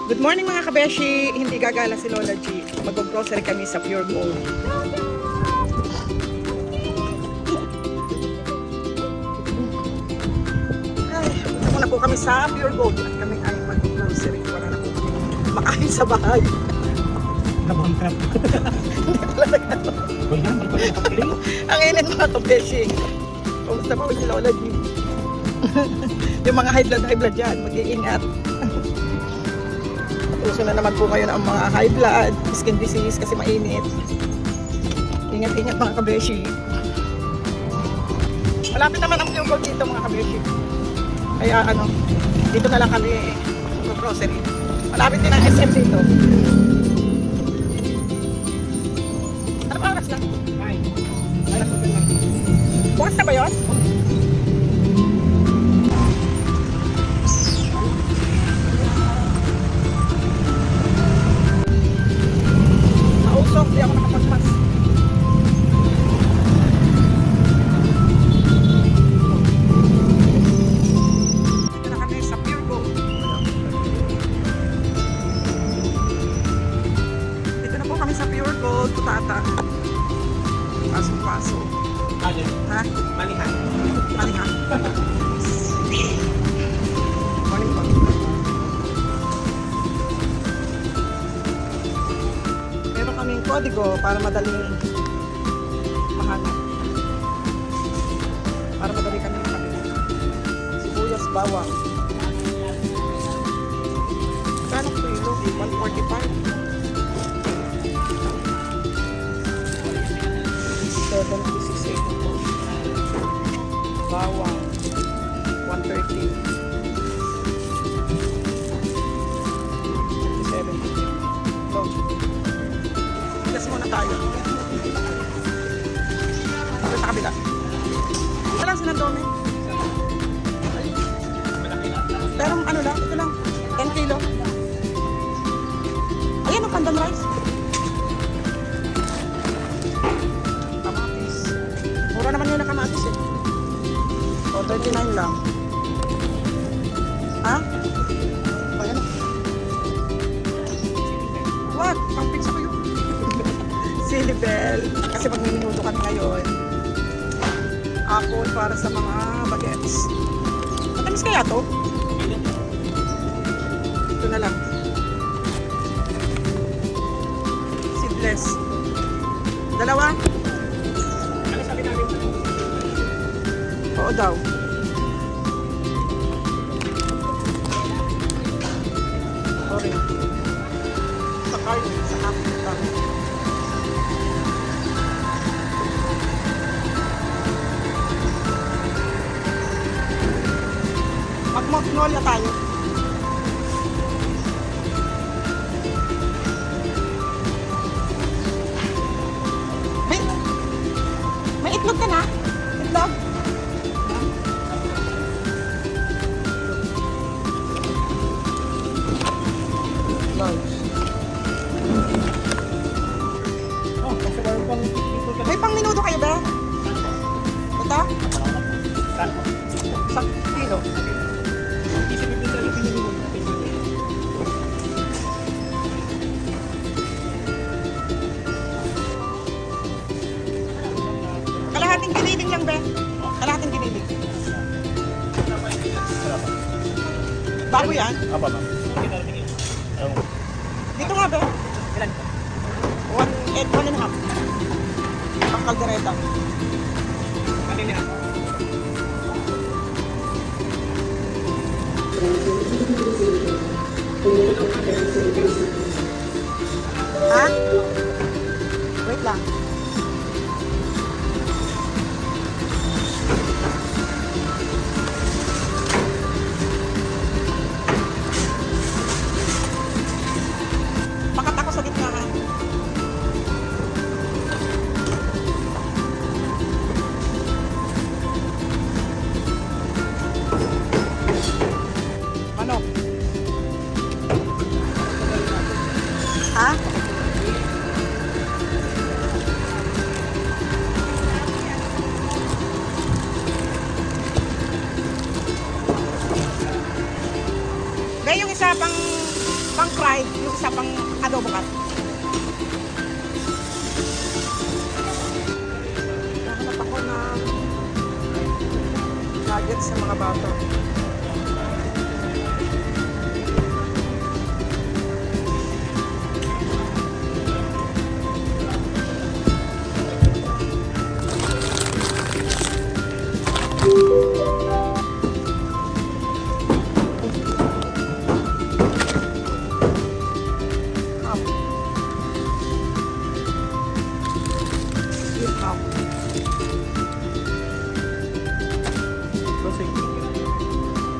Good morning mga kabeshi! Hindi gagala si Lola G. Mag-grocery kami sa Pure Gold. Ay, muna po kami sa Pure Gold at kami ay mag-grocery. Wala na po kami makain sa bahay. Nabangkat. Hindi pala nagano. Ang init mga kabeshi. Kumusta pa si Lola G? Yung mga high blood dyan, mag-iingat. Uso na naman po ngayon ang mga high blood, skin disease kasi mainit. Ingat-ingat mga kabeshi. Malapit naman ang Pure Gold dito mga kabeshi. Kaya dito na lang kami mag-grocery. Malapit din ang SM dito. Ano ba oras na? Ay. Bukas na ba yun? Nausok, di ako nakapagpas. Dito na kami sa Pure Gold. Dito na po kami sa Pure Gold, Tutata. Pasok-pasok. Ha? Manihan. Manihan. Morning po. Meron kaming kodigo para madaling mahanap. Para madali kami makabili. Sibuyas, bawang. Kano kilo? 145. 76 po. Bawang 130. 70. So, tigas muna tayo. Ito sa kabila. Wala silang dome. Pero ano lang, ito lang. 10 kilo. Ayan ang pandan rice. Kamatis. Mura naman yun na kamatis eh. O, 39 lang. Ha? Ayan. What? Pang pizza ko yun. Silibel. Kasi pag minuto kami ngayon. Apple para sa mga bagets. Matamis kaya to? Ito na lang. Seedless. Dalawa? Ano sabi namin? Oo daw. Sorry. Sa card, sa app. Mag-magnolia tayo. May itlog ka na? Itlog? Oh, kasi meron pang dito ka. May pang minuto kayo ba? Ito? Saan? Sa kilo. Isipin din sa pinili mo. Kalahating giniling lang ba? Kalahating giniling. Bago yan? Apa ba? Dito nga ba? Ilan? 1.5. Pang kaldereta. Ano niya? Ha? Wait lang. Pakat ako sa gitna ha. Manok. Ha? May yung isa pang Pang fried, yung isa pang adobo cut. Nakahanap ako ng nuggets sa mga bato.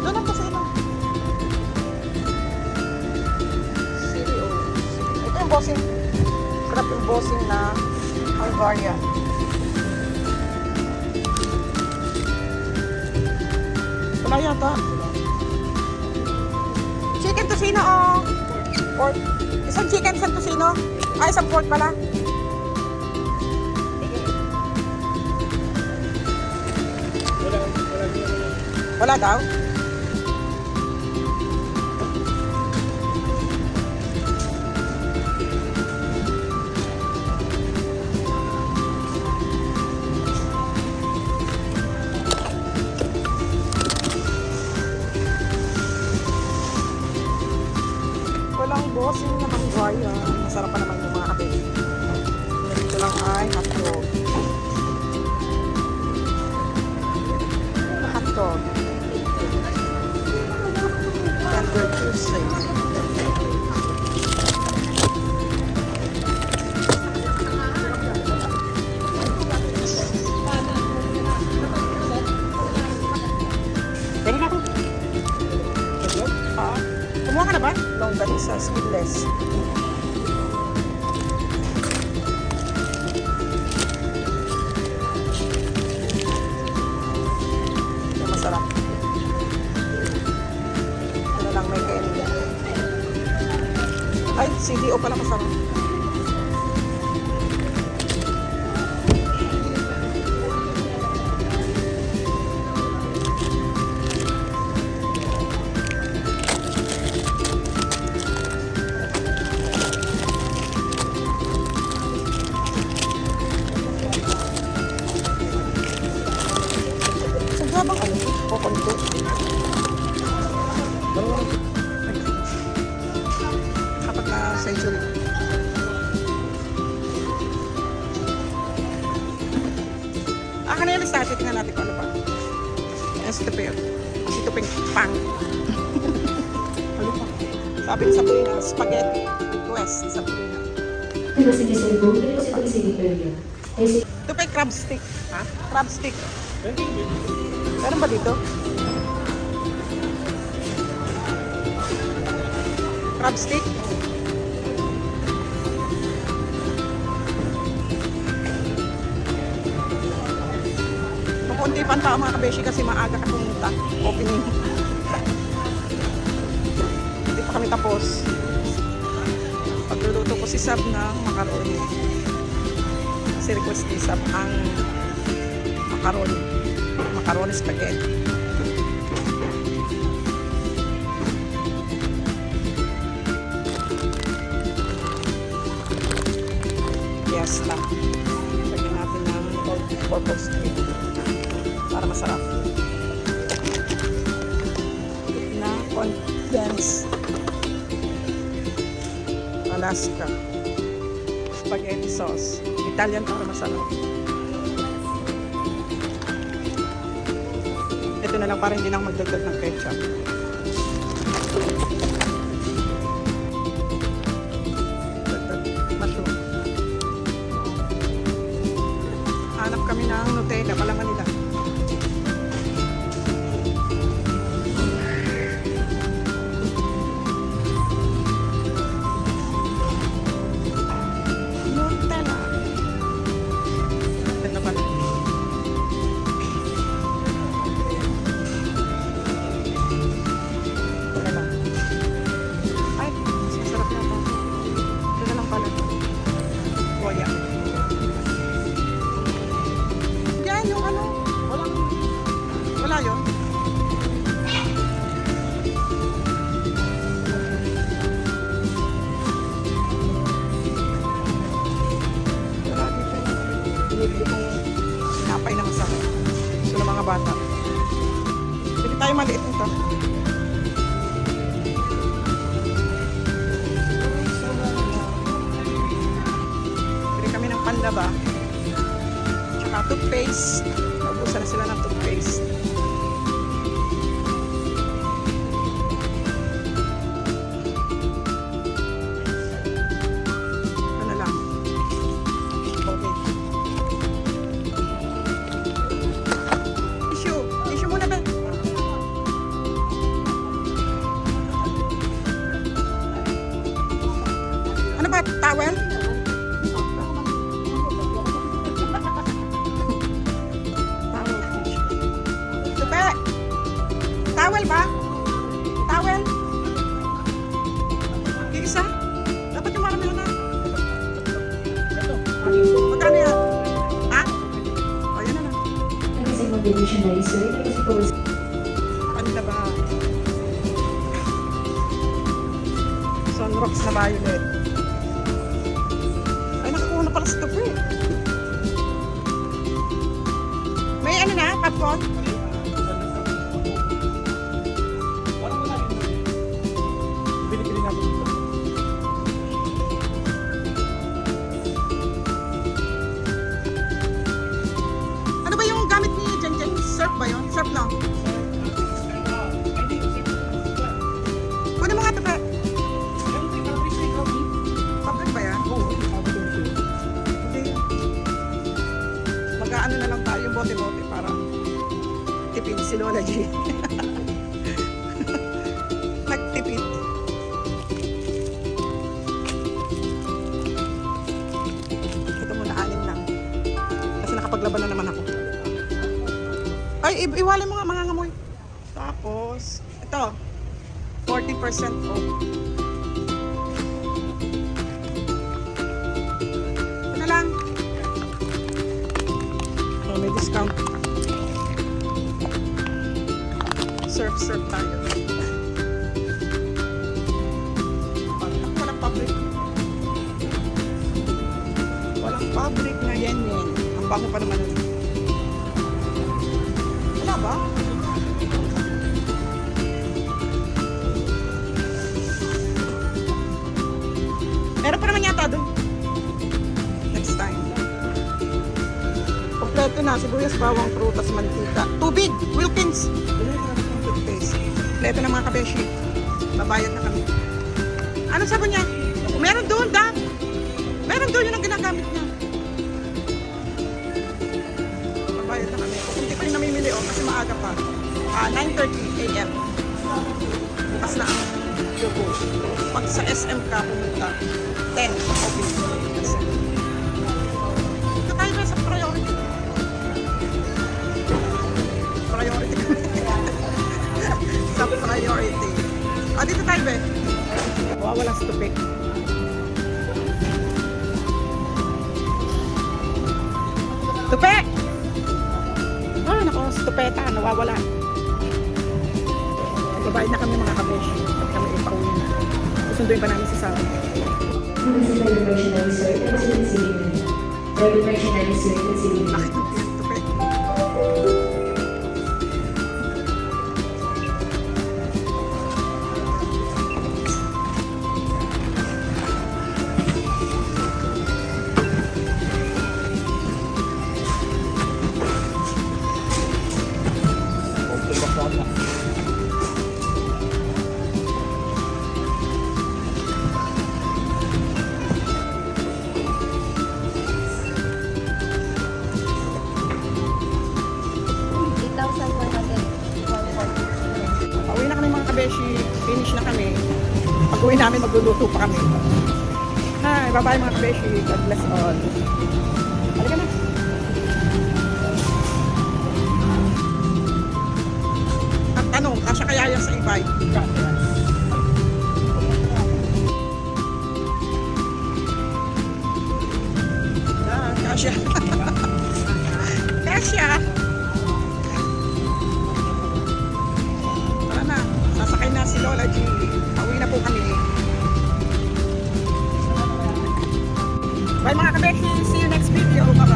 Doon ang pasino. Cereal. Ito yung bossing. Sarap yung bossing na Hungarian. Wala yata. Chicken tocino o pork. Isang chicken, isang tocino. Ay, isang pork pala. Wala daw? Walang bossing naman gaya. Masarap pa naman yung mga kape. Dito lang ay hotdog. Hotdog. Tender Tuesday. Pwede na ako. Kumuha ka na ba? Longganisa, sweetless. Yung masarap. Ano lang may kainin. Ay, CDO pala masarap. Habang ano, kukunti. Kapag na century. Kanina list natin, tingnan natin kung ano pa. Yan si Tupir. Si Tuping Pang. Ano pa? Sabi ni Sabrina, spaghetti request, Sabrina. Tuping crab stick. Ha? Crab stick. Meron ba dito? Crab stick? Kukunti pa ang tao mga kabeshi kasi maaga ka pumunta. Opening. Hindi pa kami tapos. Pagluluto ko si Sab ng macaroni. Kasi request ni Sab ang macaroni. Macaroni spaghetti. Fiesta. Lagyan natin ng purple street para masarap. Na condensed Alaska spaghetti sauce. Italian para masarap. Ito na lang para hindi lang magdagdag ng ketchup. Dagdag mushroom. Hanap kami ng Nutella. Palaman nila. Nutella. Ito pala. Yan yung ano. yung maliit nito. Bili kami ng panlaba. Tsaka toothpaste. Naubusan na sila ng toothpaste. Ano lang. Okay. Tissue. Tissue muna ba? Ano ba? Towel? Towel. Tupe! Towel ba? Towel? Isa? Dapat yung marami na. Magkano yan? Ha? O, yan na lang. Kasi mag-dictionary, sir. Kasi po, Ano na ba? Sunrocks na violet. Ay, nakakuha na pala sa tupo eh. May ano na? Popcorn? Bili-bili natin dito. Ano ba yung gamit ni Jen Jen? Surf ba yun? Surf lang. Kunin mo nga ito, Pe. Public ba yan? Hindi. Mag-aano na lang tayo yung bote-bote para tipid si Lola G. Nagtipid. Ito muna, 6 lang. Kasi nakapaglaban na naman ako. Ay, iwalay mo nga, mga ngamoy. Tapos, ito. 40% off. Ito na lang. Oh, may discount. Surf tayo. Walang public. Walang public na yan. Ang bango pa naman. Wala ba? Meron pa naman yata doon. Next time. Kompleto na. Sibuyas, bawang, prutas, mantika. Tubig! Wilkins! Toothpaste. Kompleto na mga kabeshi. Babayad na kami. Anong sabon niya? Meron doon, Dan. Meron doon yung ang ginagamit niya. Babayad na kami. Hindi pa rin namimili kasi maaga pa. 9:30 a.m. Bukas na ang Yogo. Pag sa SM ka pumunta, 10 open. Ito tayo ba sa priority? Priority kami. Sa priority. Dito tayo ba? Wawalang stupid. Tupe! Naku, stupeta. Nawawala. Babayad na kami mga kabeshi. At kami ipauwi na. Susunduin pa namin si Sarah. kasi tayo dictionary, sir. Kasi nagsilin na. Tayo dictionary, sir. Nagsilin na. Bakit ang tupe? Pauwi na kami mga kabeshi. Finish na kami. Pag uwi namin, magluluto pa kami. Hi, bye-bye mga kabeshi. God bless all. Halika na. Ang tanong, kasya kaya yan sa e-bike? Kasya. Kasya. Tara na. Sasakay na si Lola G. Pauwi na po kami. Bye mga kabeshi. See you next video. Bye-bye.